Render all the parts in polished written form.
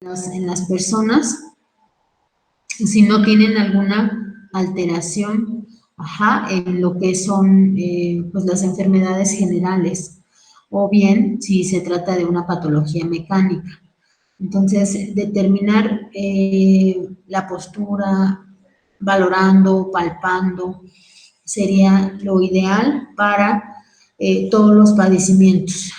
en las personas si no tienen alguna alteración, en lo que son pues las enfermedades generales, o bien si se trata de una patología mecánica. Entonces, determinar la postura, valorando, palpando, sería lo ideal para todos los padecimientos.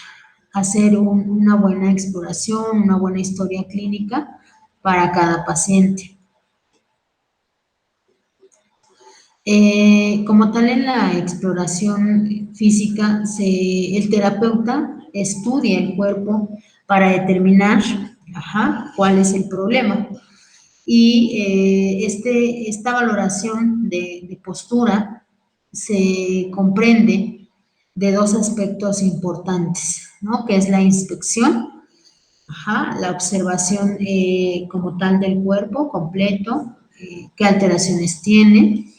Hacer una buena exploración, una buena historia clínica para cada paciente. Como tal, en la exploración física, el terapeuta estudia el cuerpo para determinar cuál es el problema. Y esta valoración de postura se comprende de dos aspectos importantes, ¿no? Que es la inspección, la observación como tal del cuerpo completo, qué alteraciones tiene,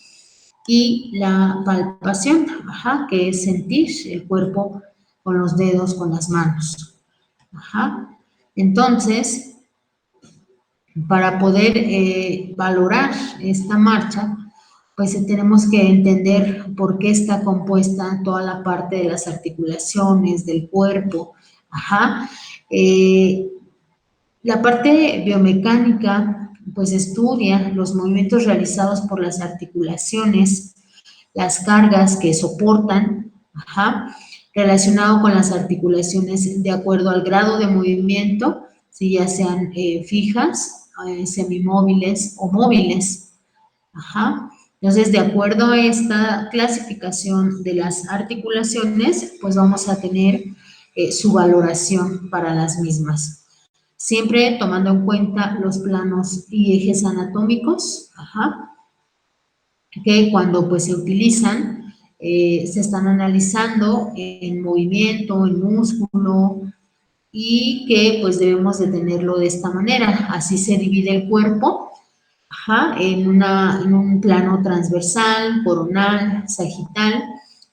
y la palpación, que es sentir el cuerpo con los dedos, con las manos. Entonces, para poder valorar esta marcha, pues tenemos que entender por qué está compuesta toda la parte de las articulaciones, del cuerpo. La parte biomecánica, pues estudia los movimientos realizados por las articulaciones, las cargas que soportan, relacionado con las articulaciones de acuerdo al grado de movimiento, si ya sean fijas, semimóviles o móviles. Entonces, de acuerdo a esta clasificación de las articulaciones, pues vamos a tener su valoración para las mismas. Siempre tomando en cuenta los planos y ejes anatómicos, que cuando pues se utilizan, se están analizando en movimiento, en músculo, y que pues debemos de tenerlo de esta manera. Así se divide el cuerpo, en un plano transversal, coronal, sagital,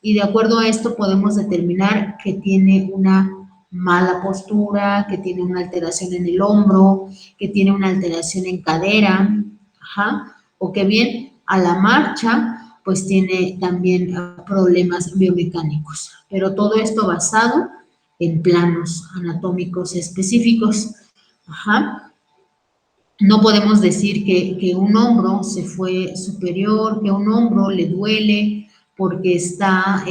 y de acuerdo a esto podemos determinar que tiene una mala postura, que tiene una alteración en el hombro, que tiene una alteración en cadera, o que bien a la marcha pues tiene también problemas biomecánicos. Pero todo esto basado en planos anatómicos específicos. No podemos decir que un hombro se fue superior, que un hombro le duele porque está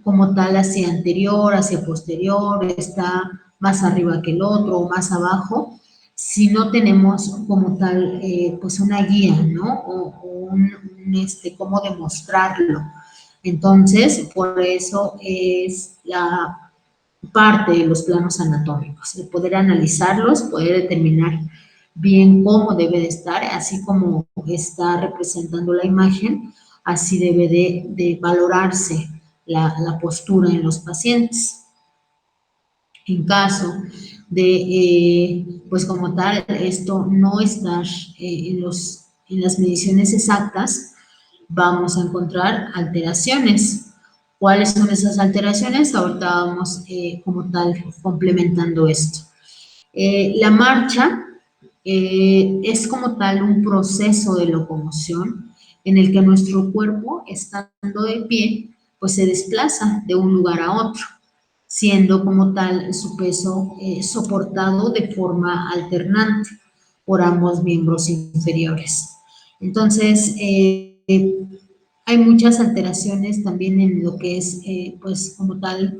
como tal hacia anterior, hacia posterior, está más arriba que el otro o más abajo, si no tenemos como tal pues una guía, ¿no? O cómo demostrarlo. Entonces, por eso es la parte de los planos anatómicos, el poder analizarlos, poder determinar bien cómo debe de estar, así como está representando la imagen, así debe de valorarse la postura en los pacientes. En caso de, pues como tal, esto no estar en las mediciones exactas, vamos a encontrar alteraciones. ¿Cuáles son esas alteraciones? Ahorita vamos como tal complementando esto. La marcha es como tal un proceso de locomoción en el que nuestro cuerpo, estando de pie, pues se desplaza de un lugar a otro, siendo como tal su peso soportado de forma alternante por ambos miembros inferiores. Entonces, hay muchas alteraciones también en lo que es, pues, como tal,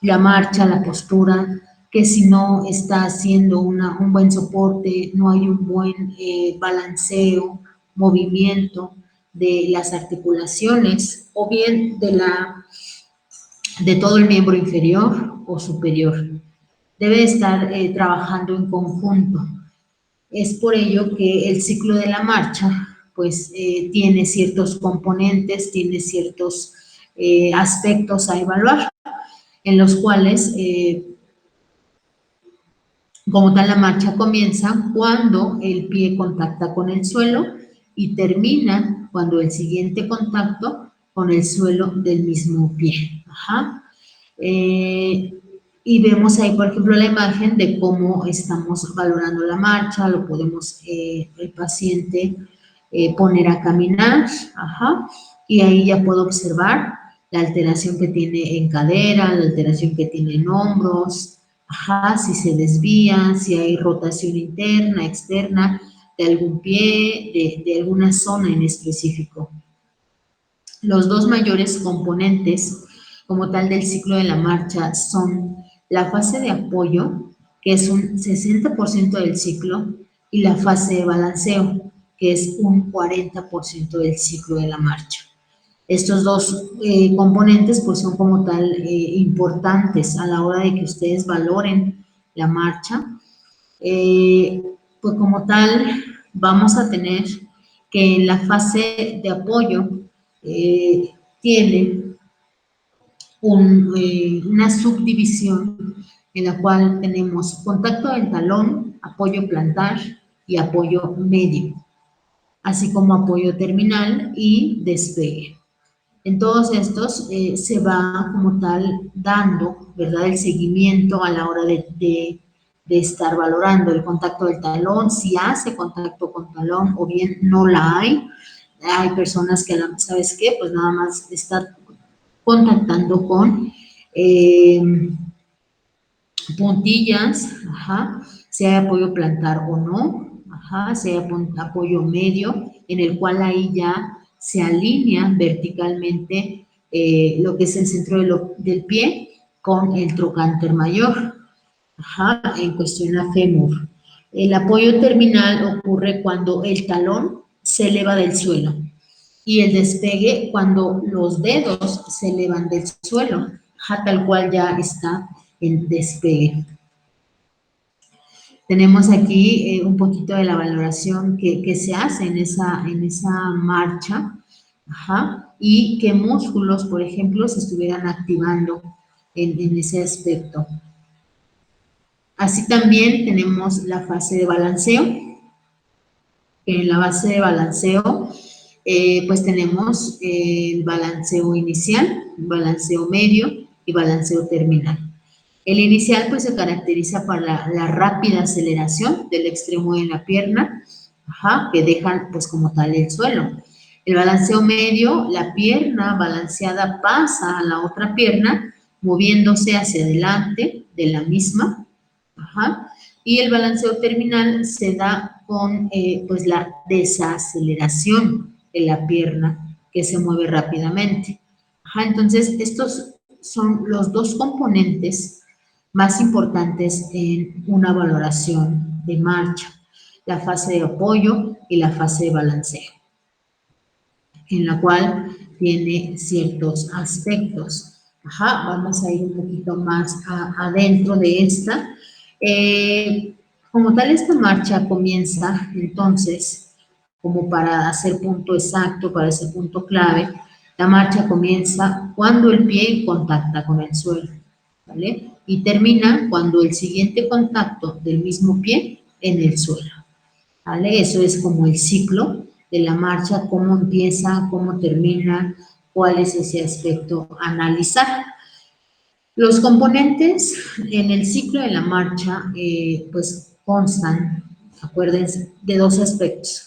la marcha, la postura, que si no está haciendo un buen soporte, no hay un buen balanceo, movimiento de las articulaciones, o bien de todo el miembro inferior o superior. Debe estar trabajando en conjunto. Es por ello que el ciclo de la marcha pues tiene ciertos componentes, tiene ciertos aspectos a evaluar, en los cuales, como tal, la marcha comienza cuando el pie contacta con el suelo y termina cuando el siguiente contacto con el suelo del mismo pie. Y vemos ahí, por ejemplo, la imagen de cómo estamos valorando la marcha, lo podemos el paciente poner a caminar, ajá, y ahí ya puedo observar la alteración que tiene en cadera, la alteración que tiene en hombros, ajá, si se desvía, si hay rotación interna, externa, de algún pie, de alguna zona en específico. Los dos mayores componentes como tal del ciclo de la marcha son la fase de apoyo, que es un 60% del ciclo, y la fase de balanceo, que es un 40% del ciclo de la marcha. Estos dos componentes pues son como tal importantes a la hora de que ustedes valoren la marcha. Pues como tal vamos a tener que en la fase de apoyo tiene una subdivisión en la cual tenemos contacto del talón, apoyo plantar y apoyo medio, así como apoyo terminal y despegue. En todos estos se va como tal dando, ¿verdad?, el seguimiento a la hora de estar valorando el contacto del talón, si hace contacto con talón o bien no la hay. Hay personas que, ¿sabes qué? Pues nada más está contactando con eh, puntillas, ajá, si hay apoyo plantar o no, ajá, si hay apoyo medio, en el cual ahí ya se alinea verticalmente lo que es el centro del pie con el trocánter mayor, ajá, en cuestión a fémur. El apoyo terminal ocurre cuando el talón se eleva del suelo y el despegue cuando los dedos se elevan del suelo, ajá, tal cual ya está el despegue. Tenemos aquí un poquito de la valoración que se hace en esa marcha, ajá, y qué músculos, por ejemplo, se estuvieran activando en ese aspecto. Así también tenemos la fase de balanceo. En la base de balanceo, pues tenemos el balanceo inicial, balanceo medio y balanceo terminal. El inicial pues se caracteriza por la rápida aceleración del extremo de la pierna, ajá, que dejan pues como tal el suelo. El balanceo medio, la pierna balanceada pasa a la otra pierna, moviéndose hacia adelante de la misma, ajá, y el balanceo terminal se da con pues la desaceleración de la pierna que se mueve rápidamente. Ajá, entonces estos son los dos componentes más importantes en una valoración de marcha, la fase de apoyo y la fase de balanceo, en la cual tiene ciertos aspectos. Ajá, vamos a ir un poquito más adentro de esta. Como tal, esta marcha comienza entonces, como para hacer punto exacto, para ese punto clave, la marcha comienza cuando el pie contacta con el suelo, ¿vale? Y termina cuando el siguiente contacto del mismo pie en el suelo, ¿vale? Eso es como el ciclo de la marcha, cómo empieza, cómo termina, cuál es ese aspecto a analizar. Los componentes en el ciclo de la marcha, pues constan, acuérdense, de dos aspectos.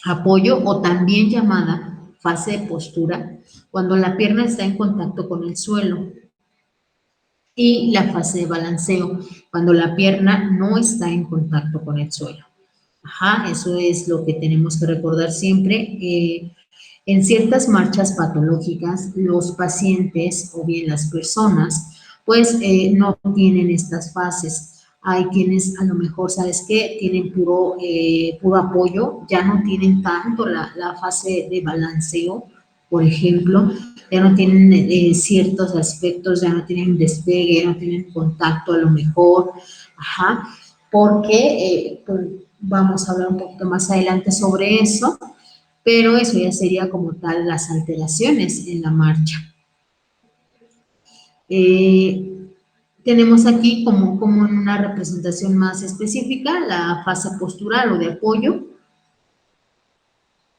Apoyo o también llamada fase de postura, cuando la pierna está en contacto con el suelo. Y la fase de balanceo, cuando la pierna no está en contacto con el suelo. Ajá, eso es lo que tenemos que recordar siempre. En ciertas marchas patológicas, los pacientes o bien las personas, pues no tienen estas fases. Hay quienes a lo mejor, ¿sabes qué? Tienen puro apoyo, ya no tienen tanto la fase de balanceo, por ejemplo, ya no tienen ciertos aspectos, ya no tienen despegue, ya no tienen contacto a lo mejor, ajá, porque pues, vamos a hablar un poquito más adelante sobre eso, pero eso ya sería como tal las alteraciones en la marcha. Tenemos aquí como en una representación más específica la fase postural o de apoyo,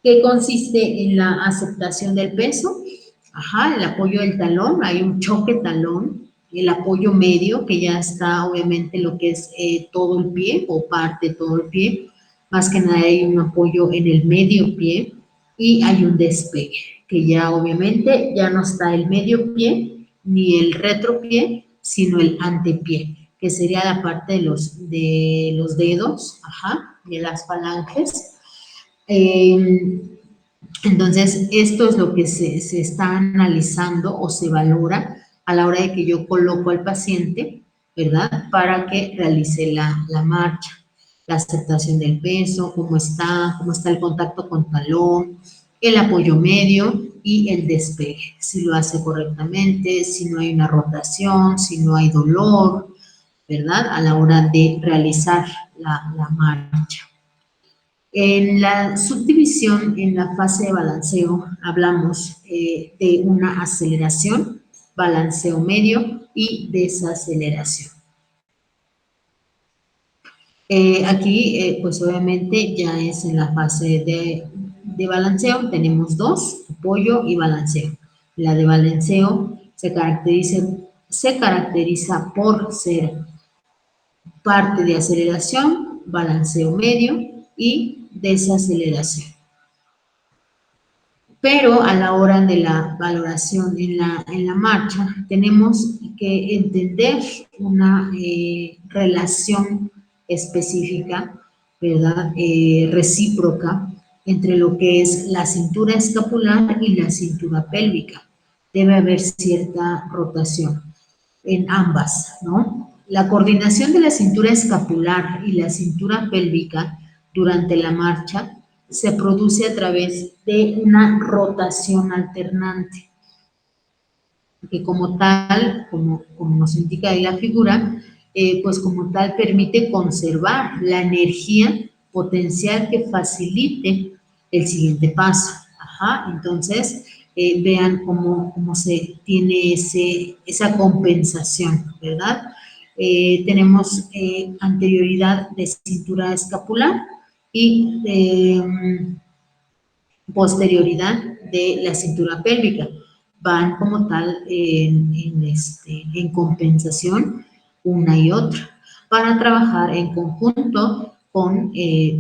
que consiste en la aceptación del peso, ajá, el apoyo del talón, hay un choque talón, el apoyo medio, que ya está obviamente lo que es todo el pie o parte de todo el pie. Más que nada hay un apoyo en el medio pie y hay un despegue, que ya obviamente ya no está el medio pie ni el retropié, sino el antepié, que sería la parte de los dedos, ajá, de las falanges. Entonces, esto es lo que se está analizando o se valora a la hora de que yo coloco al paciente, ¿verdad? Para que realice la marcha, la aceptación del peso, cómo está el contacto con talón, el apoyo medio y el despegue, si lo hace correctamente, si no hay una rotación, si no hay dolor, ¿verdad? A la hora de realizar la marcha. En la subdivisión, en la fase de balanceo, hablamos de una aceleración, balanceo medio y desaceleración. Aquí, pues obviamente ya es en la fase de balanceo, tenemos dos, apoyo y balanceo. La de balanceo se caracteriza por ser parte de aceleración, balanceo medio y desaceleración. Pero a la hora de la valoración en la marcha, tenemos que entender una relación específica, ¿verdad? Recíproca entre lo que es la cintura escapular y la cintura pélvica. Debe haber cierta rotación en ambas, ¿no? La coordinación de la cintura escapular y la cintura pélvica durante la marcha se produce a través de una rotación alternante, que como tal, como nos indica ahí la figura, pues como tal permite conservar la energía potencial que facilite el siguiente paso. Ajá, entonces, vean cómo se tiene esa compensación, ¿verdad? Tenemos anterioridad de cintura escapular y posterioridad de la cintura pélvica. Van como tal en compensación una y otra para trabajar en conjunto con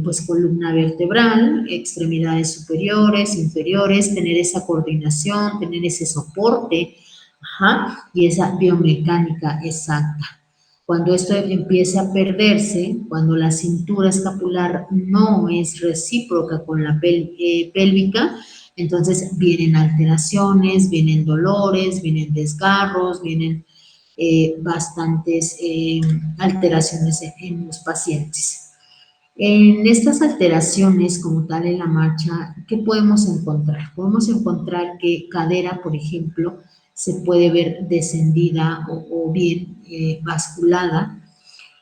pues columna vertebral, extremidades superiores, inferiores, tener esa coordinación, tener ese soporte, ajá, y esa biomecánica exacta. Cuando esto empieza a perderse, cuando la cintura escapular no es recíproca con la pélvica, entonces vienen alteraciones, vienen dolores, vienen desgarros, vienen bastantes alteraciones en los pacientes. En estas alteraciones, como tal en la marcha, ¿qué podemos encontrar? Podemos encontrar que cadera, por ejemplo, se puede ver descendida o bien basculada,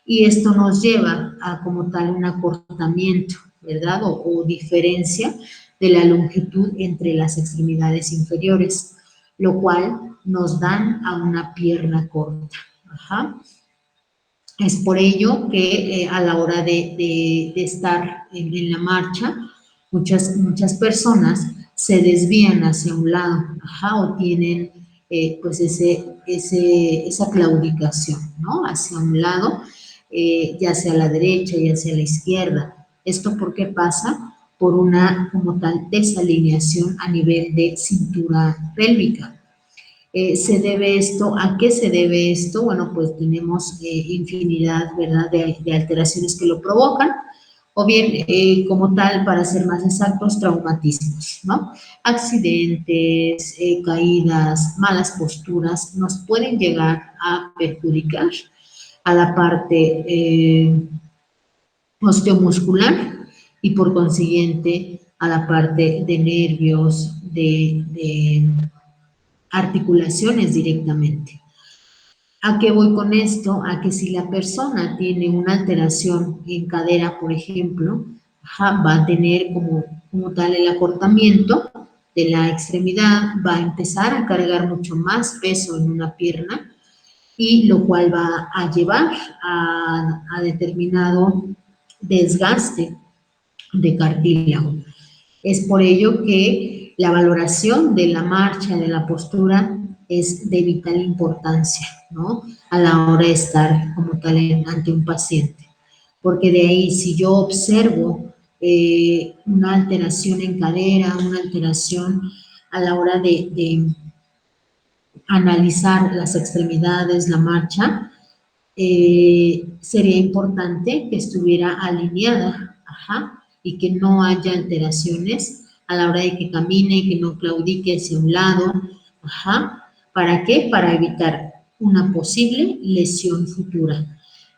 y esto nos lleva a como tal un acortamiento, ¿verdad? O diferencia de la longitud entre las extremidades inferiores, lo cual nos dan a una pierna corta. Ajá. Es por ello que a la hora de estar en la marcha, muchas personas se desvían hacia un lado, ajá, o tienen pues esa claudicación, ¿no? Hacia un lado, ya sea a la derecha, ya sea a la izquierda. ¿Esto por qué pasa? Por una como tal desalineación a nivel de cintura pélvica. ¿Se debe esto? ¿A qué se debe esto? Bueno, pues tenemos infinidad, ¿verdad?, de alteraciones que lo provocan, o bien, como tal, para ser más exactos, traumatismos, ¿no? Accidentes, caídas, malas posturas, nos pueden llegar a perjudicar a la parte osteomuscular y, por consiguiente, a la parte de nervios, de articulaciones directamente. ¿A qué voy con esto? A que si la persona tiene una alteración en cadera, por ejemplo, va a tener como tal el acortamiento de la extremidad, va a empezar a cargar mucho más peso en una pierna, y lo cual va a llevar a determinado desgaste de cartílago. Es por ello que la valoración de la marcha, de la postura, es de vital importancia, ¿no? A la hora de estar como tal ante un paciente. Porque de ahí, si yo observo una alteración en cadera, una alteración a la hora de analizar las extremidades, la marcha, sería importante que estuviera alineada, ajá, y que no haya alteraciones a la hora de que camine, que no claudique hacia un lado, ajá. ¿Para qué? Para evitar una posible lesión futura.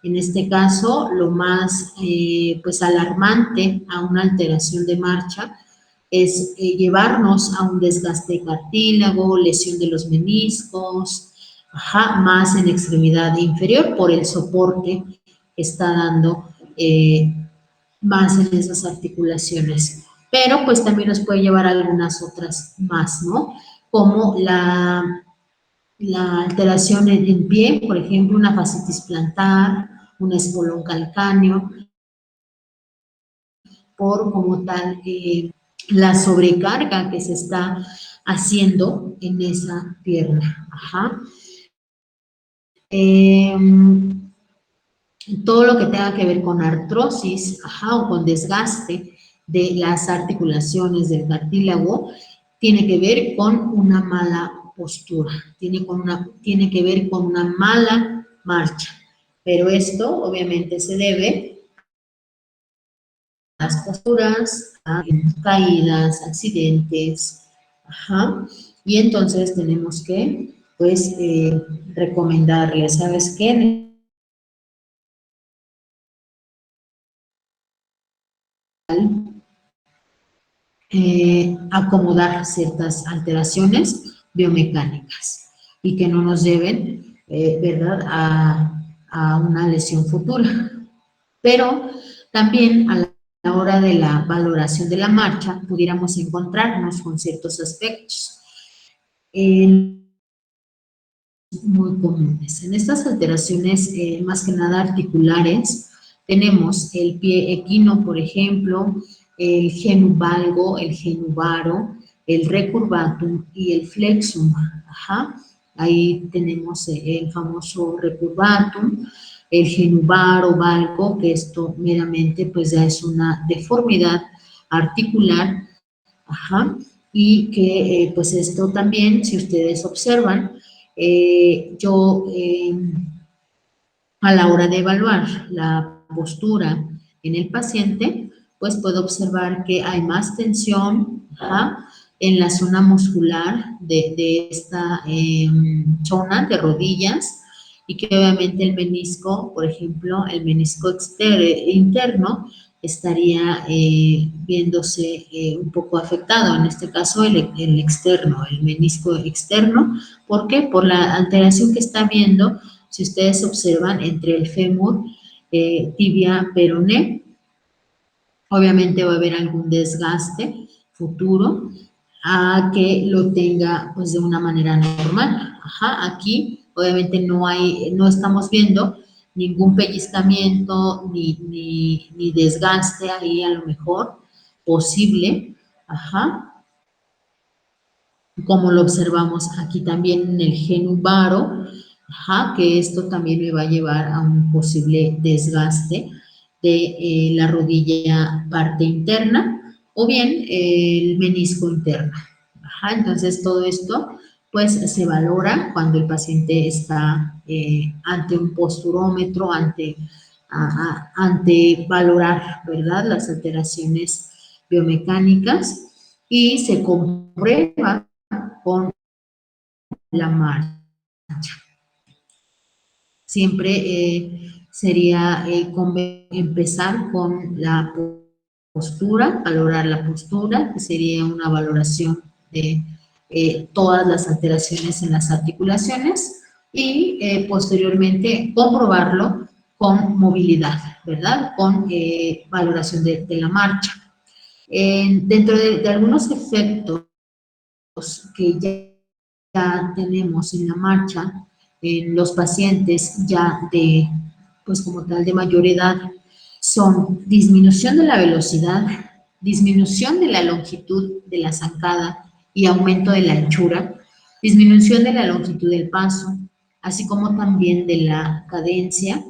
En este caso, lo más pues alarmante a una alteración de marcha es llevarnos a un desgaste de cartílago, lesión de los meniscos, ajá, más en extremidad inferior por el soporte que está dando más en esas articulaciones. Pero pues también nos puede llevar a algunas otras más, ¿no? Como la alteración en pie, por ejemplo, una fascitis plantar, un espolón calcáneo, por como tal la sobrecarga que se está haciendo en esa pierna. Ajá. Todo lo que tenga que ver con artrosis, ajá, o con desgaste de las articulaciones del cartílago, tiene que ver con una mala postura, tiene que ver con una mala marcha. Pero esto obviamente se debe a las posturas, a caídas, accidentes, ajá, y entonces tenemos que, pues, recomendarles, ¿sabes qué? Acomodar ciertas alteraciones biomecánicas y que no nos lleven, ¿verdad?, a una lesión futura. Pero también a la hora de la valoración de la marcha pudiéramos encontrarnos con ciertos aspectos muy comunes. En estas alteraciones, más que nada articulares, tenemos el pie equino, por ejemplo, el genu valgo, el genu varo, el recurvatum y el flexum. Ajá. Ahí tenemos el famoso recurvatum, el genu varo, valgo, que esto meramente pues ya es una deformidad articular. Ajá. Y que pues esto también, si ustedes observan, yo a la hora de evaluar la postura en el paciente, pues puedo observar que hay más tensión, ajá, en la zona muscular de esta zona de rodillas y que obviamente el menisco, por ejemplo, el menisco interno estaría viéndose un poco afectado, en este caso el externo, el menisco externo. ¿Por qué? Por la alteración que está viendo, si ustedes observan, entre el fémur, tibia, peroné. Obviamente va a haber algún desgaste futuro a que lo tenga pues de una manera normal. Ajá, aquí obviamente no estamos viendo ningún pellizcamiento ni desgaste ahí a lo mejor posible. Ajá, como lo observamos aquí también en el genu varo, ajá, que esto también me va a llevar a un posible desgaste de la rodilla parte interna o bien el menisco interno. Ajá, entonces todo esto pues se valora cuando el paciente está ante un posturómetro, ante valorar, ¿verdad?, las alteraciones biomecánicas y se comprueba con la marcha. Siempre sería empezar con la postura, valorar la postura, que sería una valoración de todas las alteraciones en las articulaciones y posteriormente comprobarlo con movilidad, ¿verdad? Con valoración de la marcha. Dentro de algunos efectos que ya tenemos en la marcha, en los pacientes ya de, pues como tal, de mayor edad, son disminución de la velocidad, disminución de la longitud de la zancada y aumento de la anchura. disminución de la longitud del paso, así como también de la cadencia,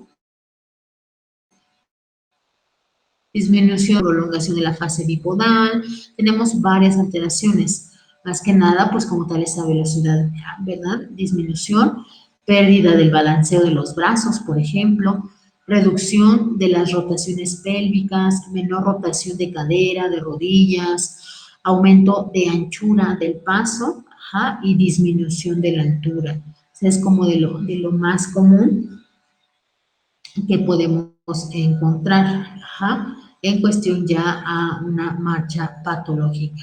disminución, prolongación de la fase bipodal, tenemos varias alteraciones, más que nada, pues como tal esa velocidad, ¿verdad? Disminución, pérdida del balanceo de los brazos, por ejemplo, reducción de las rotaciones pélvicas, menor rotación de cadera, de rodillas, aumento de anchura del paso, ajá, y disminución de la altura. O sea, es como de lo más común que podemos encontrar, ajá, en cuestión ya a una marcha patológica.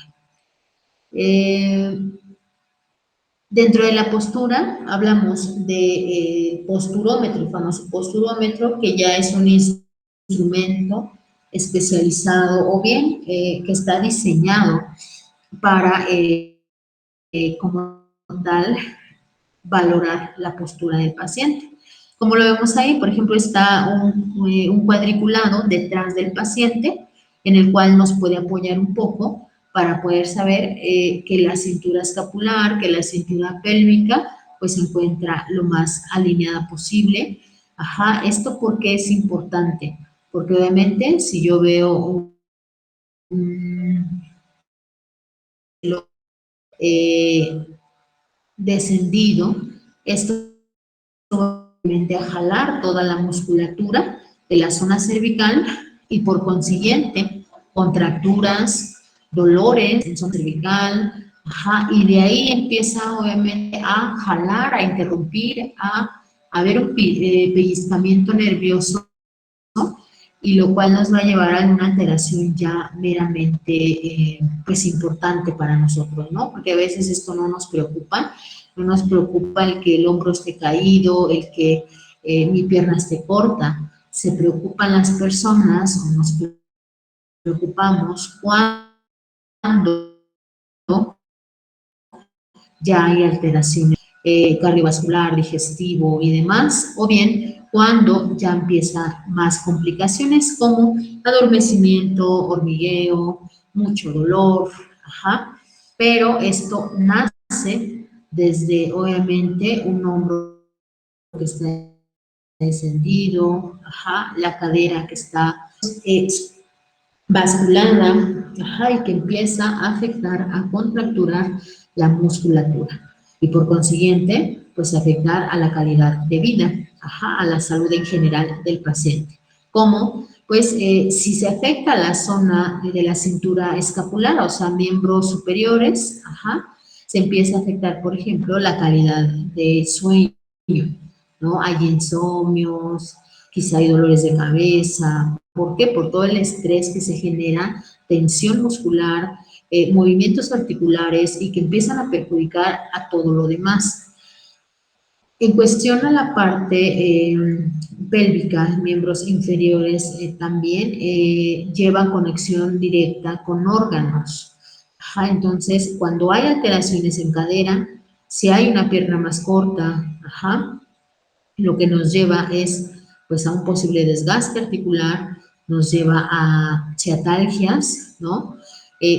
Dentro de la postura hablamos de posturómetro, el famoso posturómetro, que ya es un instrumento especializado o bien que está diseñado para, como tal, valorar la postura del paciente. Como lo vemos ahí, por ejemplo, está un cuadriculado detrás del paciente en el cual nos puede apoyar un poco para poder saber que la cintura escapular, que la cintura pélvica, pues se encuentra lo más alineada posible. Ajá, ¿esto por qué es importante? Porque obviamente si yo veo un eh, descendido, esto obviamente a jalar toda la musculatura de la zona cervical y por consiguiente contracturas, dolores en zona cervical, ajá, y de ahí empieza obviamente a jalar, a interrumpir, a ver un pellizcamiento nervioso, ¿no? Y lo cual nos va a llevar a una alteración ya meramente pues importante para nosotros, ¿no? Porque a veces esto no nos preocupa, no nos preocupa el que el hombro esté caído, el que mi pierna esté corta, se preocupan las personas o nos preocupamos cuando ya hay alteraciones cardiovascular, digestivo y demás, o bien cuando ya empiezan más complicaciones como adormecimiento, hormigueo, mucho dolor, ajá, pero esto nace desde obviamente un hombro que está descendido, ajá, la cadera que está basculada, ajá, y que empieza a afectar, a contracturar la musculatura y por consiguiente, pues afectar a la calidad de vida, ajá, a la salud en general del paciente. ¿Cómo? Pues si se afecta la zona de la cintura escapular, o sea, miembros superiores, ajá, se empieza a afectar, por ejemplo, la calidad de sueño, ¿no? Hay insomnios, quizá hay dolores de cabeza. ¿Por qué? Por todo el estrés que se genera, tensión muscular, movimientos articulares y que empiezan a perjudicar a todo lo demás. En cuestión a la parte pélvica, miembros inferiores también llevan conexión directa con órganos. Ajá, entonces, cuando hay alteraciones en cadera, si hay una pierna más corta, ajá, lo que nos lleva es pues a un posible desgaste articular, nos lleva a ciatalgias, ¿no?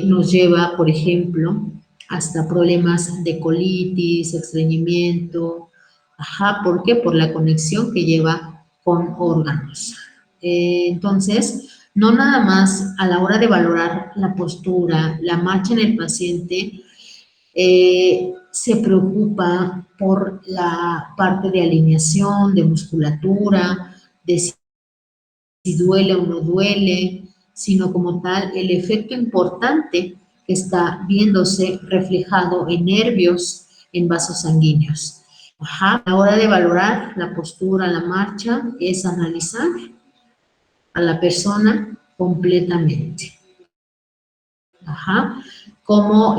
Nos lleva, por ejemplo, hasta problemas de colitis, estreñimiento, ajá, ¿por qué? Por la conexión que lleva con órganos. Entonces, no nada más a la hora de valorar la postura, la marcha en el paciente, se preocupa por la parte de alineación, de musculatura, de si duele o no duele, sino como tal el efecto importante que está viéndose reflejado en nervios, en vasos sanguíneos. Ajá. A la hora de valorar la postura, la marcha, es analizar a la persona completamente. Ajá, como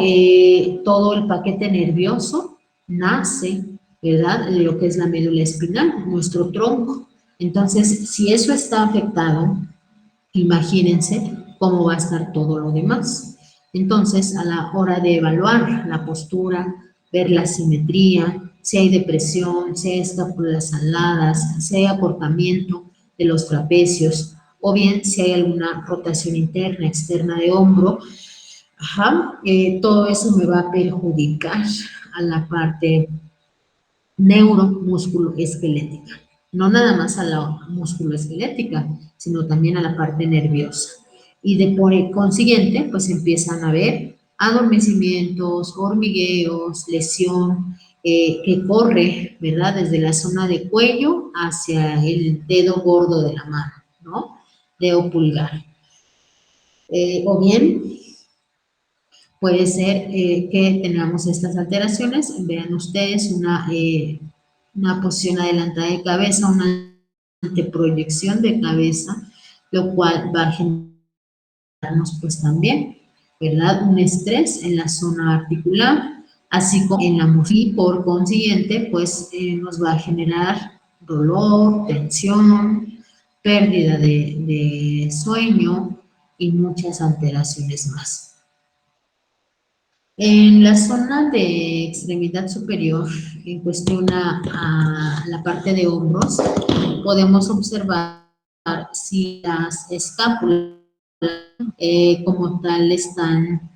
todo el paquete nervioso nace, ¿verdad? De lo que es la médula espinal, nuestro tronco. Entonces, si eso está afectado, imagínense cómo va a estar todo lo demás. Entonces, a la hora de evaluar la postura, ver la simetría, si hay depresión, si hay escápulas aladas, si hay acortamiento de los trapecios, o bien si hay alguna rotación interna, externa de hombro, ajá, todo eso me va a perjudicar a la parte neuromusculoesquelética. No nada más a la musculoesquelética, sino también a la parte nerviosa. Y de por consiguiente, pues empiezan a haber adormecimientos, hormigueos, lesión, que corre, ¿verdad? Desde la zona de cuello hacia el dedo gordo de la mano, ¿no? Dedo pulgar. O bien puede ser que tengamos estas alteraciones. Vean ustedes una posición adelantada de cabeza, una anteproyección de cabeza, lo cual va a generarnos pues también, ¿verdad? Un estrés en la zona articular, así como en la musculatura, y por consiguiente pues nos va a generar dolor, tensión, pérdida de sueño y muchas alteraciones más. En la zona de extremidad superior, en cuestión a la parte de hombros, podemos observar si las escápulas como tal están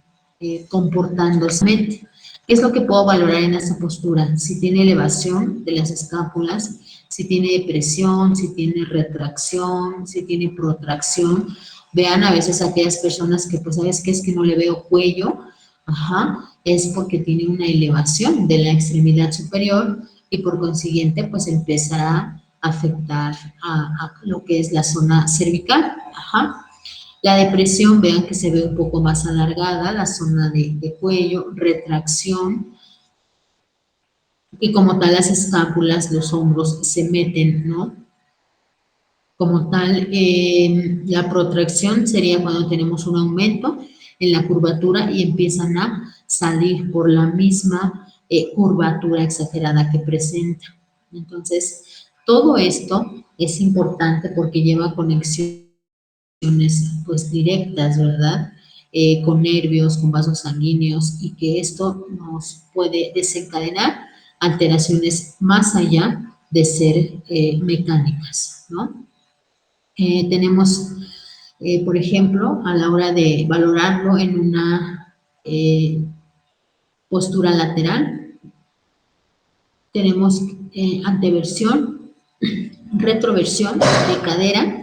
comportándose. ¿Qué es lo que puedo valorar en esta postura? Si tiene elevación de las escápulas, si tiene depresión, si tiene retracción, si tiene protracción. Vean a veces aquellas personas que, pues, ¿sabes qué? Es que no le veo cuello. Ajá, es porque tiene una elevación de la extremidad superior y por consiguiente, pues, empezará a afectar a lo que es la zona cervical. Ajá. La depresión, vean que se ve un poco más alargada, la zona de cuello, retracción, y como tal las escápulas, los hombros se meten, ¿no? Como tal, la protracción sería cuando tenemos un aumento en la curvatura y empiezan a salir por la misma curvatura exagerada que presenta. Entonces, todo esto es importante porque lleva conexiones pues directas, ¿verdad? Con nervios, con vasos sanguíneos, y que esto nos puede desencadenar alteraciones más allá de ser mecánicas, ¿no? Tenemos, por ejemplo, a la hora de valorarlo en una postura lateral, tenemos anteversión, retroversión de cadera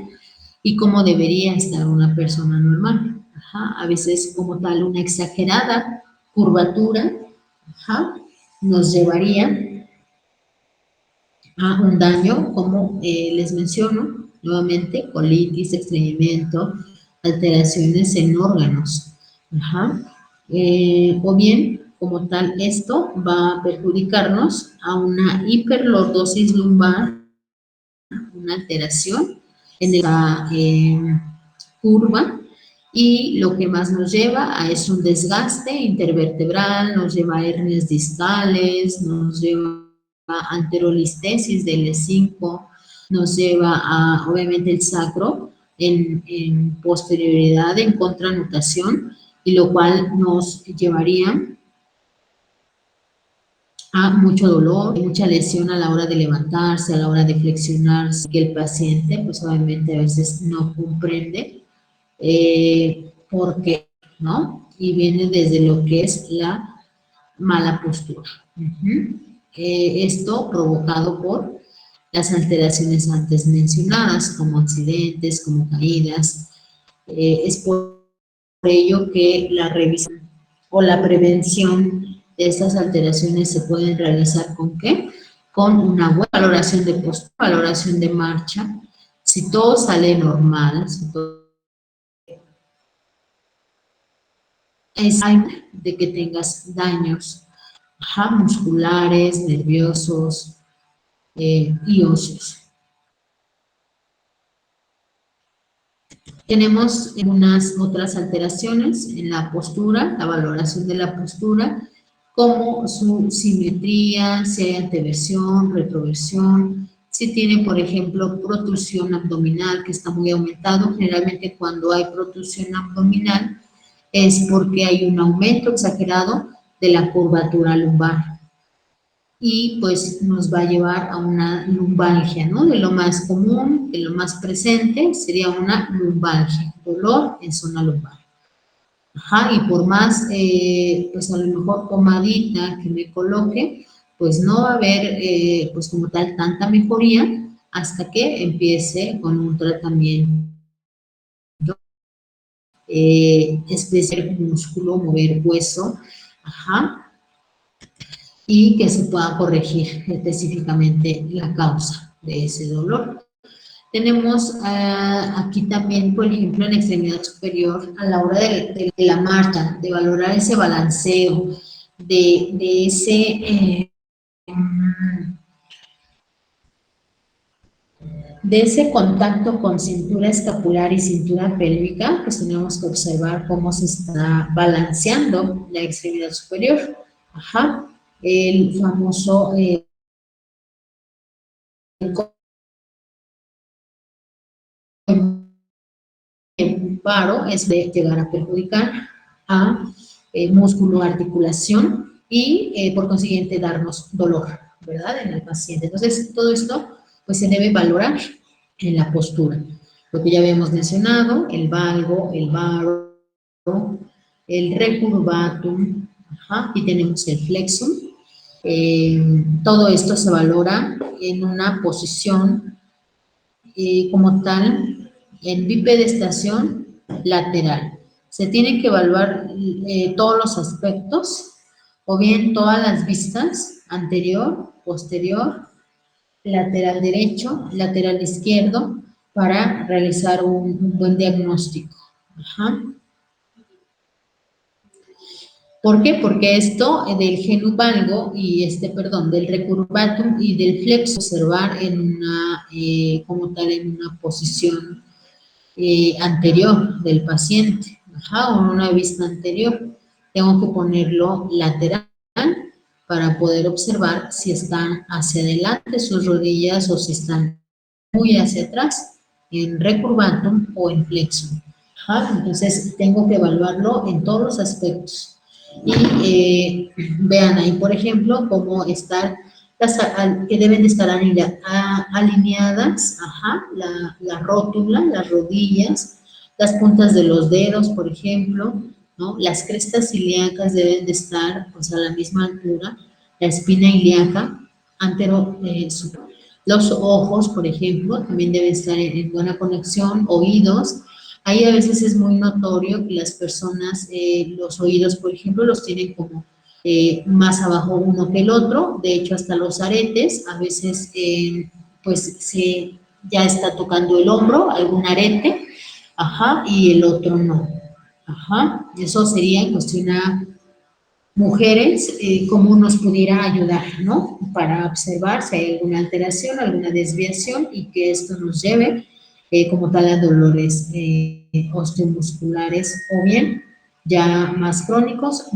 y cómo debería estar una persona normal. Ajá, a veces como tal una exagerada curvatura, ajá, nos llevaría a un daño, como les menciono, nuevamente, colitis, estreñimiento, alteraciones en órganos. Ajá. O bien, como tal, esto va a perjudicarnos a una hiperlordosis lumbar, una alteración en la curva, y lo que más nos lleva a es un desgaste intervertebral, nos lleva a hernias discales, nos lleva a anterolistesis del E5, nos lleva a, obviamente, el sacro en posterioridad, en contranutación, y lo cual nos llevaría a mucho dolor, mucha lesión a la hora de levantarse, a la hora de flexionarse, que el paciente, pues obviamente a veces no comprende por qué, ¿no? Y viene desde lo que es la mala postura. Esto provocado por las alteraciones antes mencionadas, como accidentes, como caídas. Es por ello que la revisión o la prevención de estas alteraciones se pueden realizar ¿con qué? Con una buena valoración de postura, valoración de marcha. Si todo sale normal, si todo es de que tengas daños musculares, nerviosos y óseos. Tenemos unas otras alteraciones en la postura, la valoración de la postura, como su simetría, si hay anteversión, retroversión, si tiene, por ejemplo, protrusión abdominal, que está muy aumentado. Generalmente cuando hay protrusión abdominal es porque hay un aumento exagerado de la curvatura lumbar. Y pues nos va a llevar a una lumbalgia, ¿no? De lo más común, de lo más presente, sería una lumbalgia, dolor en zona lumbar. Ajá, y por más, pues a lo mejor pomadita que me coloque, pues no va a haber, pues como tal, tanta mejoría hasta que empiece con un tratamiento especial, músculo, mover hueso, ajá, y que se pueda corregir específicamente la causa de ese dolor. Tenemos aquí también, por ejemplo, en la extremidad superior, a la hora de la marcha, de valorar ese balanceo, de ese, de ese contacto con cintura escapular y cintura pélvica, pues tenemos que observar cómo se está balanceando la extremidad superior. Ajá, el famoso paro es de llegar a perjudicar a músculo, articulación y por consiguiente darnos dolor, ¿verdad? En el paciente. Entonces, todo esto pues se debe valorar en la postura. Lo que ya habíamos mencionado, el valgo, el varo, el recurvatum, ajá, y tenemos el flexum. Todo esto se valora en una posición como tal en bipedestación lateral. Se tienen que evaluar todos los aspectos, o bien todas las vistas, anterior, posterior, lateral derecho, lateral izquierdo, para realizar un buen diagnóstico. Ajá. ¿Por qué? Porque esto del genu valgo y perdón, del recurvatum y del flexo observar en una, como tal, en una posición anterior del paciente, ajá, o en una vista anterior. Tengo que ponerlo lateral para poder observar si están hacia adelante sus rodillas o si están muy hacia atrás, en recurvatum o en flexum. Ajá, entonces tengo que evaluarlo en todos los aspectos. Y vean ahí, por ejemplo, cómo están que deben de estar alineadas, ajá, la rótula, las rodillas, las puntas de los dedos, por ejemplo, ¿no? Las crestas ilíacas deben de estar pues, a la misma altura, la espina ilíaca, antero, los ojos, por ejemplo, también deben estar en buena conexión, oídos. Ahí a veces es muy notorio que las personas, los oídos, por ejemplo, los tienen como más abajo uno que el otro. De hecho, hasta los aretes, a veces, pues, ya está tocando el hombro, algún arete, ajá, y el otro no. Ajá, eso sería en cuestión a mujeres, cómo nos pudiera ayudar, ¿no? Para observar si hay alguna alteración, alguna desviación y que esto nos lleve como tal a dolores osteomusculares o bien ya más crónicos,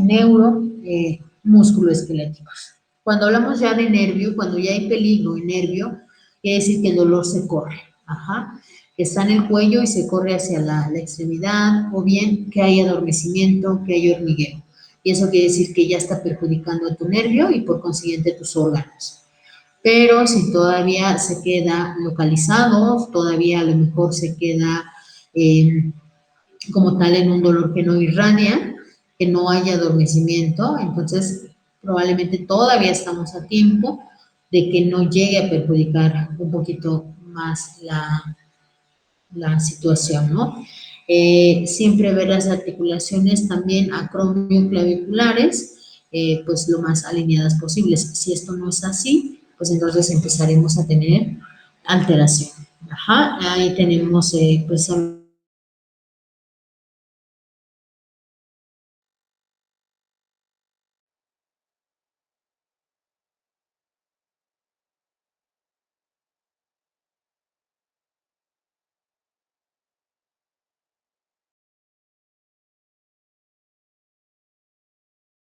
musculoesqueléticos. Cuando hablamos ya de nervio, cuando ya hay peligro en nervio, quiere decir que el dolor se corre, ajá, que está en el cuello y se corre hacia la extremidad, o bien que hay adormecimiento, que hay hormigueo. Y eso quiere decir que ya está perjudicando a tu nervio y por consiguiente tus órganos. Pero si todavía se queda localizado, todavía a lo mejor se queda como tal en un dolor que no irradia, que no haya adormecimiento, entonces probablemente todavía estamos a tiempo de que no llegue a perjudicar un poquito más la situación, ¿no? Siempre ver las articulaciones también acromioclaviculares, pues lo más alineadas posibles. Si esto no es así, pues entonces empezaremos a tener alteración. Ajá, ahí tenemos precisamente